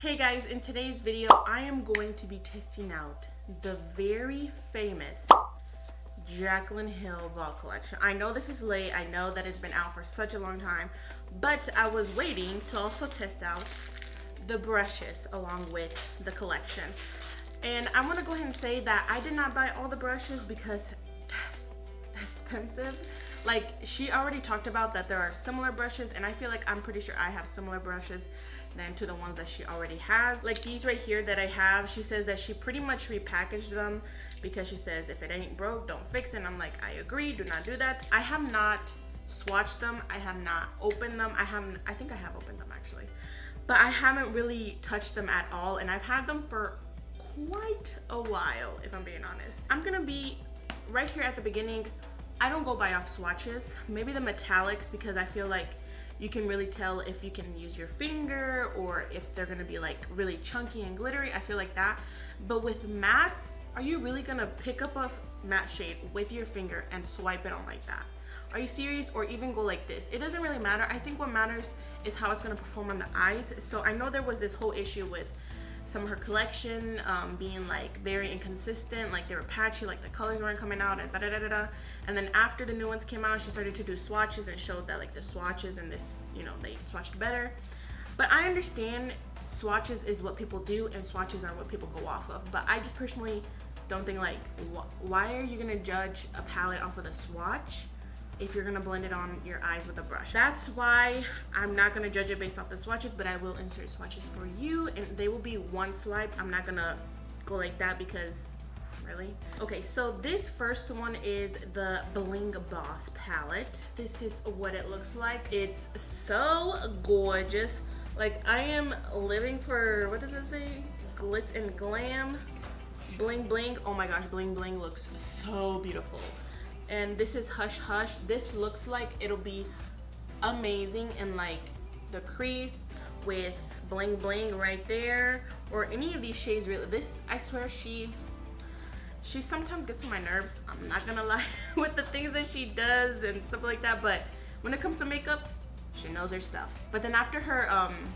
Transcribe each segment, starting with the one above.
Hey guys, in today's video, I am going to be testing out the very famous Jaclyn Hill Vault Collection. I know this is late, I know that it's been out for such a long time, but I was waiting to also test out the brushes along with the collection. And I want to go ahead and say that I did not buy all the brushes because that's expensive. Like, she already talked about that there are similar brushes, and I feel like I'm pretty sure I have similar brushes than to the ones that she already has. Like these right here that I have, she says that she pretty much repackaged them because she says if it ain't broke, don't fix it. And I'm like, I agree, do not do that. I have not swatched them, I have not opened them. I think I have opened them actually, but I haven't really touched them at all, and I've had them for quite a while, if I'm being honest. I'm gonna be right here at the beginning. I don't go by off swatches, maybe the metallics, because I feel like you can really tell if you can use your finger or if they're gonna be like really chunky and glittery. I feel like that. But with mattes, are you really gonna pick up a matte shade with your finger and swipe it on like that? Are you serious? Or even go like this? It doesn't really matter. I think what matters is how it's gonna perform on the eyes. So I know there was this whole issue with some of her collection being like very inconsistent, like they were patchy, like the colors weren't coming out, and da-da-da-da-da. And then after the new ones came out, she started to do swatches and showed that like the swatches and this, you know, they swatched better. But I understand swatches is what people do and swatches are what people go off of. But I just personally don't think, like, why are you gonna judge a palette off of a swatch if you're gonna blend it on your eyes with a brush? That's why I'm not gonna judge it based off the swatches, but I will insert swatches for you, and they will be one swipe. I'm not gonna go like that because really. Okay, so this first one is the Bling Boss palette. This is what it looks like. It's so gorgeous. Like, I am living for, what does it say? Glitz and glam. Bling bling. Oh my gosh, bling bling looks so beautiful. And this is Hush Hush. This looks like it'll be amazing in like the crease with bling bling right there, or any of these shades really. This, I swear, she sometimes gets on my nerves, I'm not gonna lie, with the things that she does and stuff like that, but when it comes to makeup, she knows her stuff. But then after her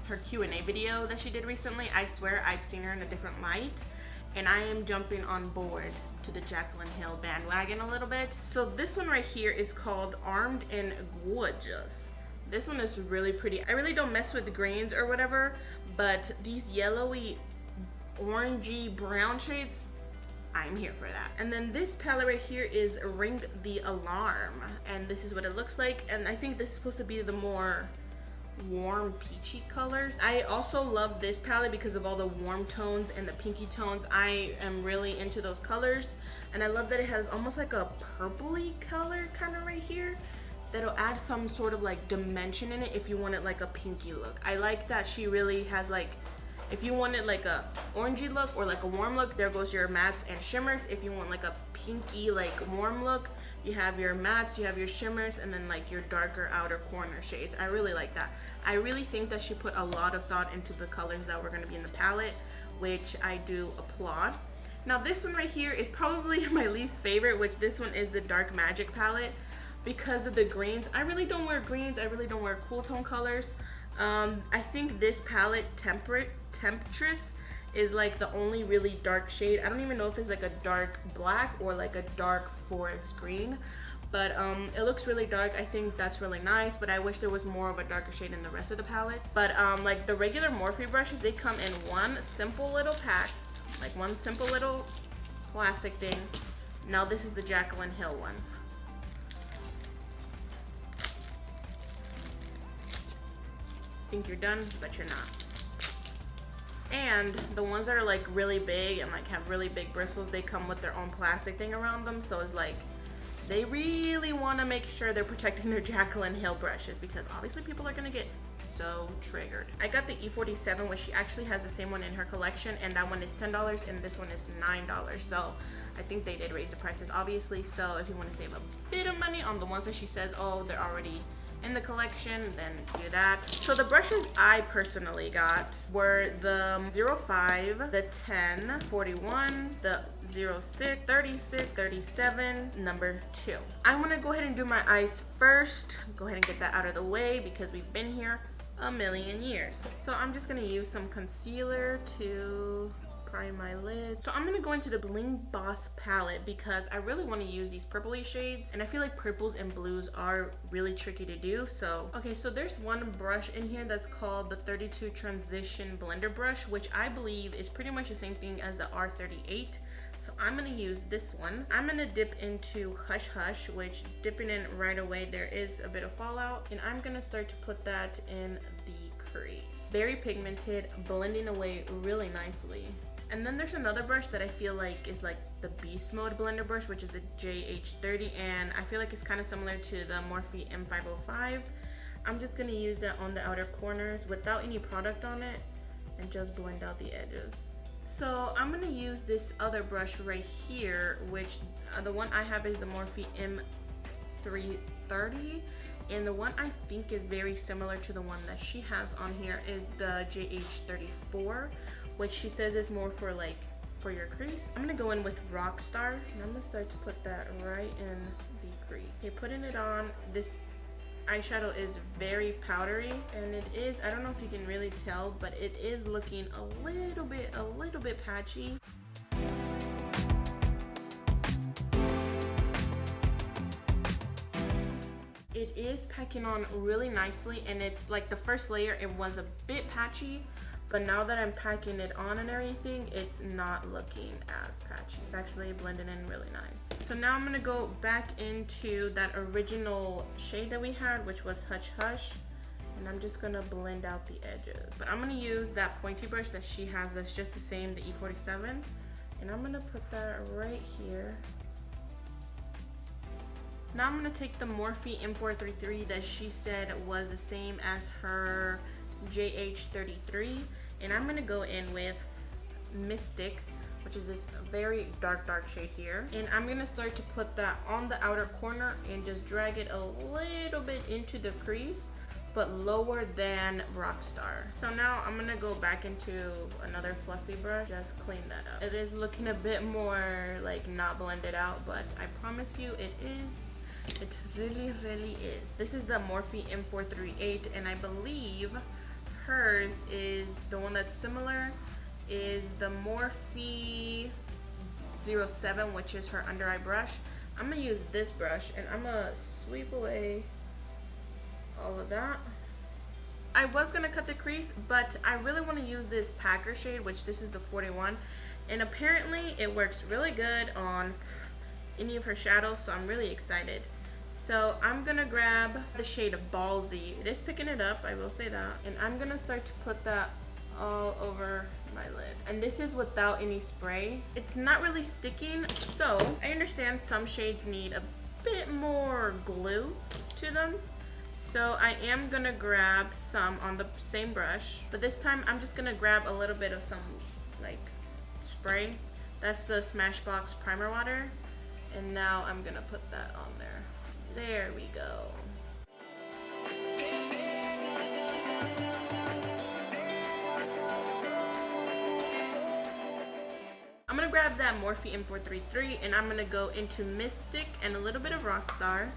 her Q&A video that she did recently, I swear I've seen her in a different light, and I am jumping on board to the Jaclyn Hill bandwagon a little bit. So this one right here is called Armed and Gorgeous. This one is really pretty. I really don't mess with greens or whatever, but these yellowy, orangey brown shades, I'm here for that. And then this palette right here is Ring the Alarm, and this is what it looks like. And I think this is supposed to be the more warm peachy colors. I also love this palette because of all the warm tones and the pinky tones. I am really into those colors, and I love that it has almost like a purpley color kind of right here that'll add some sort of like dimension in it if you want it like a pinky look. I like that she really has, like, if you want it like a orangey look or like a warm look, there goes your mattes and shimmers. If you want like a pinky, like warm look, you have your mattes, you have your shimmers, and then like your darker outer corner shades. I really like that. I really think that she put a lot of thought into the colors that were gonna be in the palette, which I do applaud. Now this one right here is probably my least favorite, which this one is the Dark Magic palette because of the greens. I really don't wear greens, I really don't wear cool tone colors. I think this palette, Temptress, is like the only really dark shade. I don't even know if it's like a dark black or like a dark forest green, but it looks really dark. I think that's really nice, but I wish there was more of a darker shade in the rest of the palettes. But like the regular Morphe brushes, they come in one simple little pack, like one simple little plastic thing. Now this is the Jaclyn Hill ones. Think you're done, but you're not. And the ones that are like really big and like have really big bristles, they come with their own plastic thing around them. So it's like they really want to make sure they're protecting their Jaclyn Hill brushes, because obviously people are gonna get so triggered. I got the E47, which she actually has the same one in her collection, and that one is $10 and this one is $9. So I think they did raise the prices, obviously. So if you want to save a bit of money on the ones that she says, oh, they're already in the collection, then do that. So the brushes I personally got were the 05, the 10, 41, the 06, 36, 37, number 2. I want to go ahead and do my eyes first. Go ahead and get that out of the way because we've been here a million years. So I'm just gonna use some concealer to prime my lid. So I'm gonna go into the Bling Boss palette because I really want to use these purpley shades, and I feel like purples and blues are really tricky to do. So okay, so there's one brush in here that's called the 32 Transition Blender Brush, which I believe is pretty much the same thing as the R38. So I'm gonna use this one. I'm gonna dip into Hush Hush, which dipping in right away there is a bit of fallout, and I'm gonna start to put that in the crease. Very pigmented, blending away really nicely. And then there's another brush that I feel like is like the Beast Mode blender brush, which is the JH30, and I feel like it's kind of similar to the Morphe M505. I'm just gonna use that on the outer corners without any product on it and just blend out the edges. So I'm gonna use this other brush right here, which the one I have is the Morphe M330, and the one I think is very similar to the one that she has on here is the JH34, which she says is more for like for your crease. I'm gonna go in with Rockstar, and I'm gonna start to put that right in the crease. Okay, putting it on. This eyeshadow is very powdery, and it is, I don't know if you can really tell, but it is looking a little bit patchy. It is packing on really nicely, and it's like the first layer, it was a bit patchy, but now that I'm packing it on and everything, it's not looking as patchy. It's actually blending in really nice. So now I'm gonna go back into that original shade that we had, which was Hush Hush, and I'm just gonna blend out the edges. But I'm gonna use that pointy brush that she has that's just the same, the E47, and I'm gonna put that right here. Now I'm gonna take the Morphe M433 that she said was the same as her JH33, and I'm gonna go in with Mystic, which is this very dark shade here, and I'm gonna start to put that on the outer corner and just drag it a little bit into the crease, but lower than Rockstar. So now I'm gonna go back into another fluffy brush, just clean that up. It is looking a bit more like not blended out, but I promise you it is. It really is. This is the Morphe M438, and I believe hers is the one that's similar is the Morphe 07, which is her under eye brush. I'm gonna use this brush and I'm gonna sweep away all of that. I was gonna cut the crease, but I really want to use this Packer shade, which this is the 41, and apparently it works really good on any of her shadows, so I'm really excited. So I'm gonna grab the shade of Ballsy. It is picking it up, I will say that. And I'm gonna start to put that all over my lid. And this is without any spray. It's not really sticking, so I understand some shades need a bit more glue to them. So I am gonna grab some on the same brush, but this time I'm just gonna grab a little bit of some like spray. That's the Smashbox primer water. And now I'm gonna put that on there. There we go. I'm gonna grab that Morphe M433 and I'm gonna go into Mystic and a little bit of Rockstar.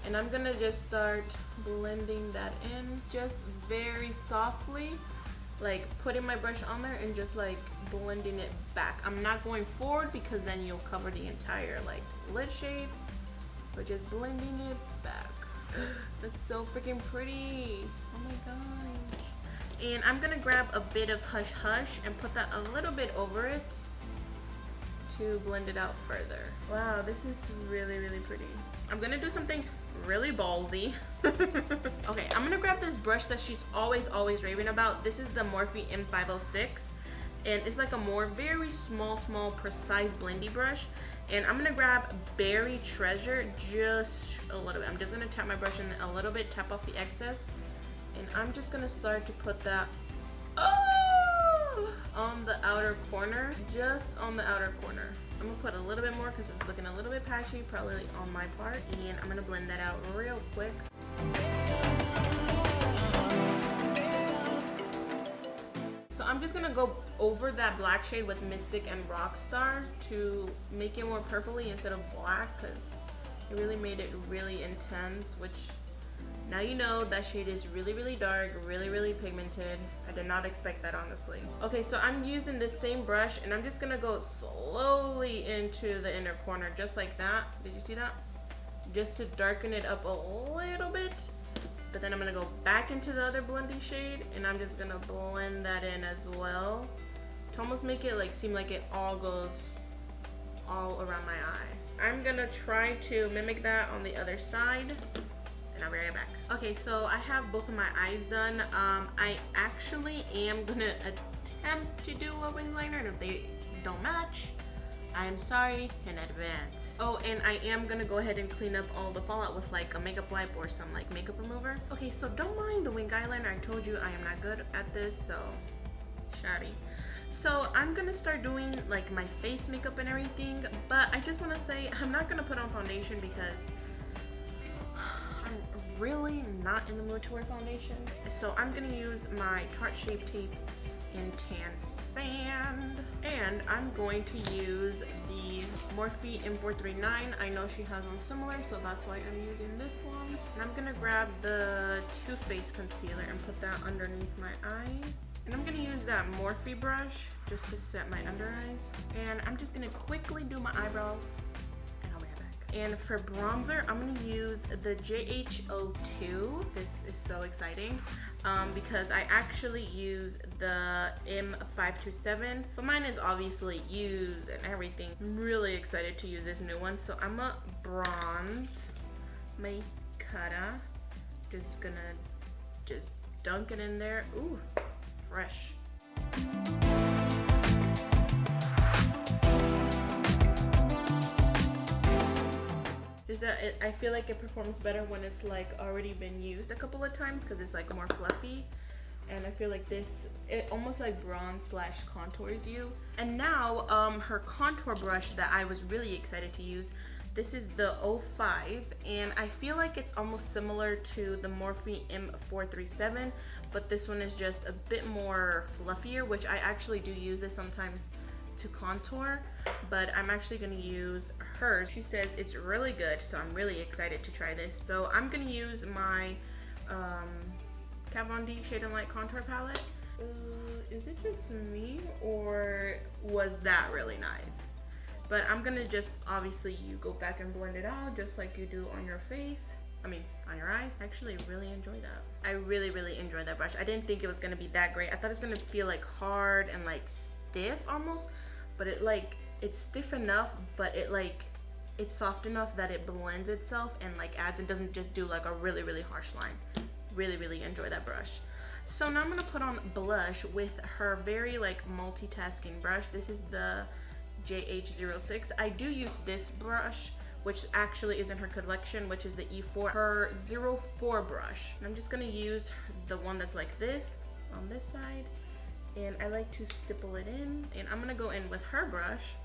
And I'm gonna just start blending that in just very softly, like putting my brush on there and just like blending it back. I'm not going forward because then you'll cover the entire like lid shade, but just blending it back. That's so freaking pretty. Oh my gosh. And I'm gonna grab a bit of Hush Hush and put that a little bit over it to blend it out further. Wow, this is really pretty. I'm gonna do something really ballsy. Okay, I'm gonna grab this brush that she's always raving about. This is the Morphe M506, and it's like a more very small precise blendy brush. And I'm gonna grab Berry Treasure just a little bit. I'm just gonna tap my brush in a little bit, tap off the excess, and I'm just gonna start to put that on the outer corner, just on the outer corner. I'm gonna put a little bit more because it's looking a little bit patchy, probably on my part, and I'm gonna blend that out real quick. So I'm just gonna go over that black shade with Mystic and Rockstar to make it more purpley instead of black, because it really made it really intense, which Now you know that shade is really, really dark, really, really pigmented. I did not expect that, honestly. Okay, so I'm using this same brush and I'm just gonna go slowly into the inner corner, just like that. Did you see that? Just to darken it up a little bit. But then I'm gonna go back into the other blending shade and I'm just gonna blend that in as well to almost make it like seem like it all goes all around my eye. I'm gonna try to mimic that on the other side. I'll be right back. Okay, so I have both of my eyes done. I actually am gonna attempt to do a wing liner, and if they don't match, I am sorry in advance. Oh, and I am gonna go ahead and clean up all the fallout with like a makeup wipe or some like makeup remover. Okay, so don't mind the wing eyeliner. I told you I am not good at this, so shoddy. So I'm gonna start doing like my face makeup and everything, but I just wanna say I'm not gonna put on foundation because really not in the mood to wear foundation. So I'm gonna use my Tarte Shape Tape in Tan Sand, and I'm going to use the Morphe M439. I know she has one similar, so that's why I'm using this one. And I'm gonna grab the Too Faced concealer and put that underneath my eyes. And I'm gonna use that Morphe brush just to set my under eyes. And I'm just gonna quickly do my eyebrows. And for bronzer, I'm gonna use the JH02. This is so exciting because I actually use the M527, but mine is obviously used and everything. I'm really excited to use this new one. So I'm gonna bronze my cara. Just gonna dunk it in there. Ooh, fresh. I feel like it performs better when it's like already been used a couple of times because it's like more fluffy, and I feel like this, it almost like bronze slash contours you. And now her contour brush that I was really excited to use, this is the 05, and I feel like it's almost similar to the Morphe M437, but this one is just a bit more fluffier, which I actually do use this sometimes to contour, but I'm actually going to use hers. She says it's really good, so I'm really excited to try this. So I'm going to use my Kat Von D Shade and Light contour palette. Is it just me, or was that really nice? But I'm going to just, obviously you go back and blend it out just like you do on your face. I mean, on your eyes. I actually really enjoy that. I really, really enjoy that brush. I didn't think it was going to be that great. I thought it was going to feel like hard and like stiff almost, but it's stiff enough, but it's soft enough that it blends itself and like adds and doesn't just do like a really, really harsh line. Really, really enjoy that brush. So now I'm gonna put on blush with her very like multitasking brush. This is the JH06. I do use this brush, which actually is in her collection, which is the E4, her 04 brush. And I'm just gonna use the one that's like this on this side, and I like to stipple it in, and I'm gonna go in with her brush.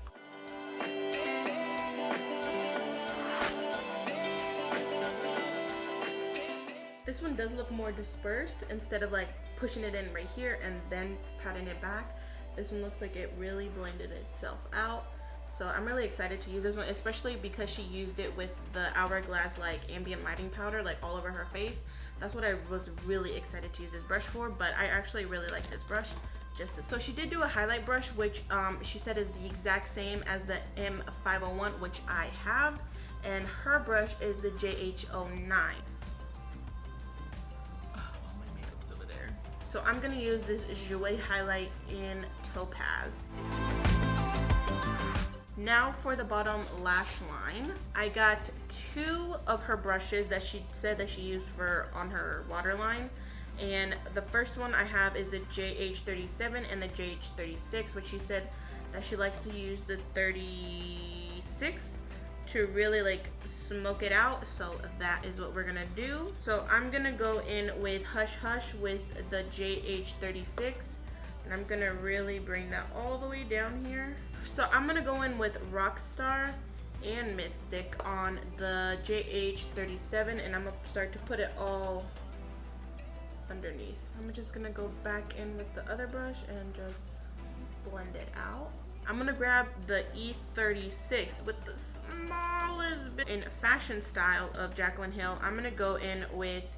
This one does look more dispersed instead of like pushing it in right here and then patting it back. This one looks like it really blended itself out. So I'm really excited to use this one, especially because she used it with the Hourglass like ambient lighting powder like all over her face. That's what I was really excited to use this brush for, but I actually really like this brush. So she did do a highlight brush, which she said is the exact same as the M501, which I have, and her brush is the JH09. So I'm gonna use this Jouer highlight in Topaz. Now for the bottom lash line, I got two of her brushes that she said that she used on her waterline. And the first one I have is the JH37 and the JH36, which she said that she likes to use the 36 to really like smoke it out. So that is what we're gonna do. So I'm gonna go in with Hush Hush with the JH36, and I'm gonna really bring that all the way down here. So I'm gonna go in with Rockstar and Mystic on the JH37, and I'm gonna start to put it all underneath. I'm just gonna go back in with the other brush and just blend it out. I'm gonna grab the E36 with the smallest bit in Fashion Style of Jaclyn Hill. I'm gonna go in with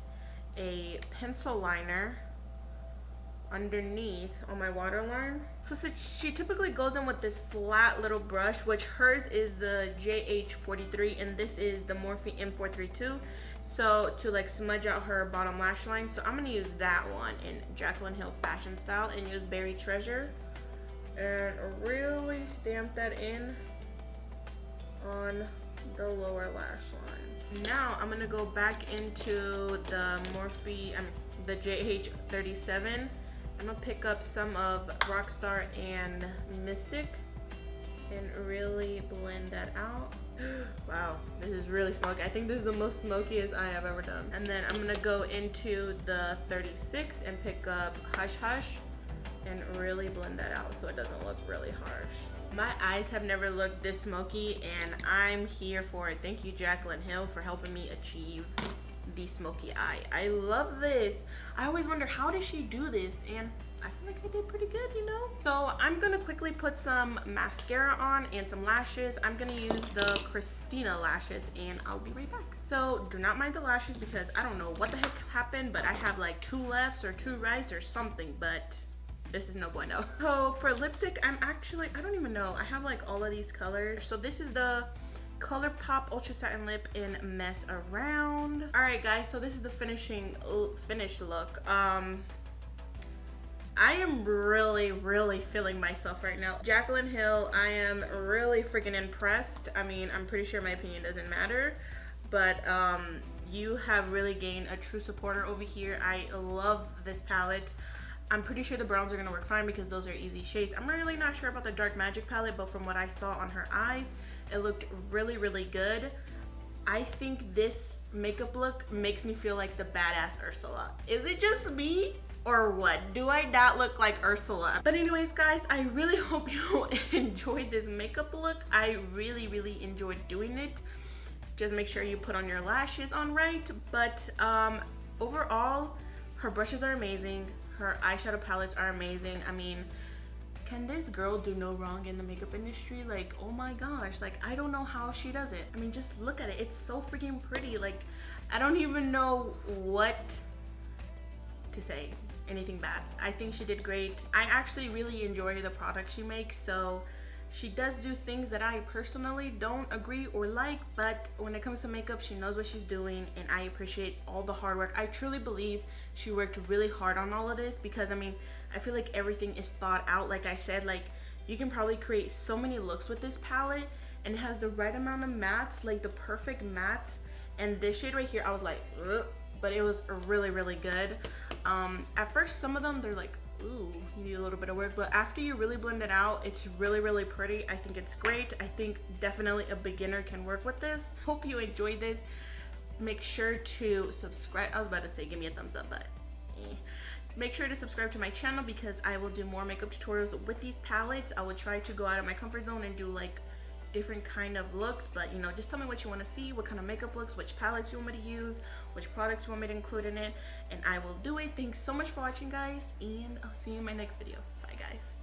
a pencil liner underneath on my waterline. So she typically goes in with this flat little brush, which hers is the JH43 and this is the Morphe M432. So to like smudge out her bottom lash line, so I'm gonna use that one in Jaclyn Hill fashion style and use Berry Treasure and really stamp that in on the lower lash line. Now I'm gonna go back into the Morphe, the JH37. I'm gonna pick up some of Rockstar and Mystic and really blend that out. Wow, this is really smoky. I think this is the most smokiest I have ever done. And then I'm gonna go into the 36 and pick up Hush Hush and really blend that out so it doesn't look really harsh. My eyes have never looked this smoky and I'm here for it. Thank you, Jaclyn Hill, for helping me achieve the smoky eye. I love this. I always wonder, how does she do this? And I feel like I did pretty good, you know? So I'm gonna quickly put some mascara on and some lashes. I'm gonna use the Christina lashes and I'll be right back. So do not mind the lashes because I don't know what the heck happened, but I have like 2 lefts or 2 rights or something, but this is no bueno. So for lipstick, I don't even know. I have like all of these colors. So this is the ColourPop Ultra Satin Lip in Mess Around. All right, guys, so this is the finished look. I am really feeling myself right now. Jaclyn Hill, I am really freaking impressed. I mean, I'm pretty sure my opinion doesn't matter, but you have really gained a true supporter over here. I love this palette. I'm pretty sure the browns are gonna work fine because those are easy shades. I'm really not sure about the Dark Magic palette, but from what I saw on her eyes, it looked really good. I think this makeup look makes me feel like the badass Ursula. Is it just me or what? Do I not look like Ursula? But anyways, guys, I really hope you enjoyed this makeup look. I really enjoyed doing it. Just make sure you put on your lashes on right. But overall, her brushes are amazing. Her eyeshadow palettes are amazing. I mean, can this girl do no wrong in the makeup industry? Like, oh my gosh, like, I don't know how she does it. I mean, just look at it. It's so freaking pretty. Like, I don't even know what to say. Anything bad. I think she did great. I actually really enjoy the products she makes, so she does do things that I personally don't agree or like, but when it comes to makeup, she knows what she's doing, and I appreciate all the hard work. I truly believe she worked really hard on all of this because, I mean, I feel like everything is thought out. Like I said, like, you can probably create so many looks with this palette, and it has the right amount of mattes, like the perfect mattes. And this shade right here, I was like, ugh, but it was really good. At first, some of them, they're like, ooh, you need a little bit of work, but after you really blend it out, it's really pretty. I think it's great. I think definitely a beginner can work with this. Hope you enjoyed this. Make sure to subscribe. I was about to say give me a thumbs up, but make sure to subscribe to my channel because I will do more makeup tutorials with these palettes. I will try to go out of my comfort zone and do like different kind of looks, but you know, just tell me what you want to see, what kind of makeup looks, which palettes you want me to use, which products you want me to include in it, and I will do it. Thanks so much for watching, guys, and I'll see you in my next video. Bye, guys.